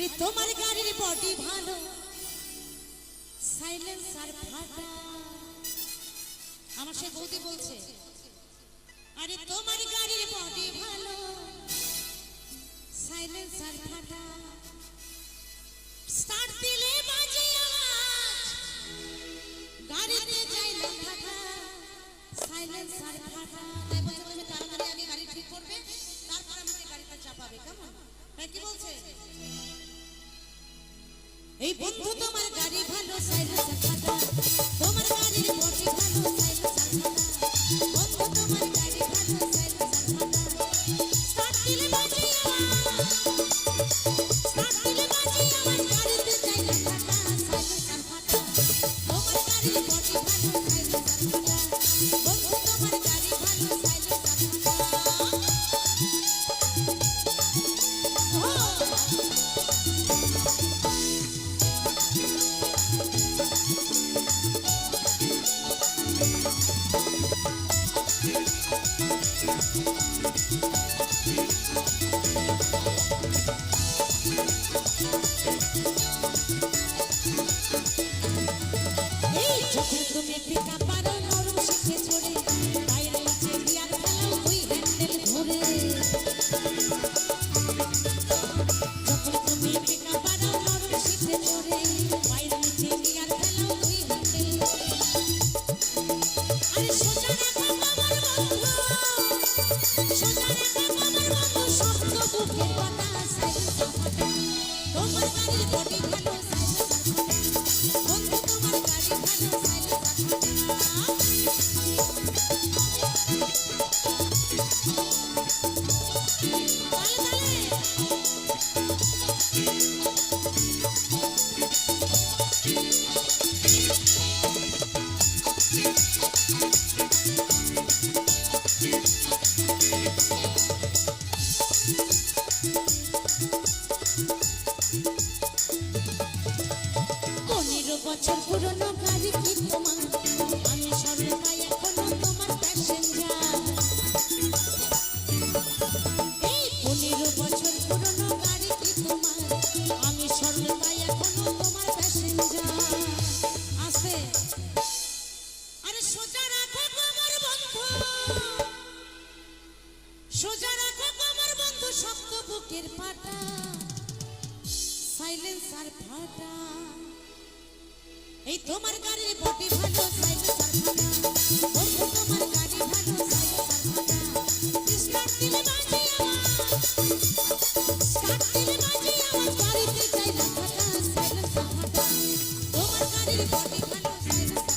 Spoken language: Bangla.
আরে তোমার গাড়ির বডি ভালো, সাইলেন্সার ফাটা। আমার সে বৌদি বলছে, আরে তোমার গাড়ির বডি ভালো, সাইলেন্সার ফাটা। স্টার্ট দিলে বাজে আওয়াজ, গাড়িতে যাই না ফাটা, সাইলেন্সার ফাটা। তাই বলছে তুমি তাড়াতাড়ি আগে গাড়ি ঠিক করবে, তারপর আমাকে গাড়িটা চাপাবে। কেমন? তাই কি বলছে? এই বন্ধু তোমার গাড়ি ভালো, সাইলেন্সার ফাটা। তোমার গাড়ির বডি ভালো, সাইলেন্সার ফাটা। বন্ধু তোমার গাড়ি ভালো, সাইলেন্সার ফাটা। স্টার্ট দিলে বাজে আওয়াজ, স্টার্ট দিলে বাজে আওয়াজ, গাড়িতে যাই না ফাটা, সাইলেন্সার ফাটা। তোমার গাড়ির বডি ভালো, সাইলেন্সার ফাটা। বন্ধু তোমার গাড়ি ভালো, সাইলেন্সার ফাটা। যখন তুমি পিকা পারো নরম শিখে ছড়ে, পায়ের নিচে গিয়ার ফেলাও ওই হ্যান্ডেল ধরে। যখন তুমি পিকা পারো নরম শিখে ছড়ে, পায়ের নিচে গিয়ার ফেলাও ওই হ্যান্ডেল। আরে সোজা রাখো আমার বন্ধু, সোজা রাখো আমার বন্ধু, শক্ত বুকের কথা, সাইলেন্সার ফাটা। তোমার গাড়ির বডি ভালো, সাইলেন্সার ফাটা। বন্ধু তোমার গাড়ি ভালো, সাইলেন্সার বছর পুরনো গাড়ি কি তোমার, আমি সর্বদাই এখনো তোমার প্যাসেঞ্জার। এই 15 বছর পুরনো গাড়ি কি তোমার, আমি সর্বদাই এখনো তোমার প্যাসেঞ্জার। আছে আরে সোজা রাখো আমার বন্ধু, সোজা রাখো আমার বন্ধু, শক্ত বুকের পাটা, সাইলেন্সার ফাটা। এই তোমার গাড়ির বডি ভালো, সাইলেন্সার ফাটা। বন্ধু তোমার গাড়ি ভালো, সাইলেন্সার ফাটা। স্টার্ট দিলে বাজে আওয়াজ, স্টার্ট দিলে বাজে আওয়াজ, গাড়িতে যাই না ফাটা, সাইলেন্সার ফাটা। তোমার গাড়ির বডি ভালো, সাইলেন্সার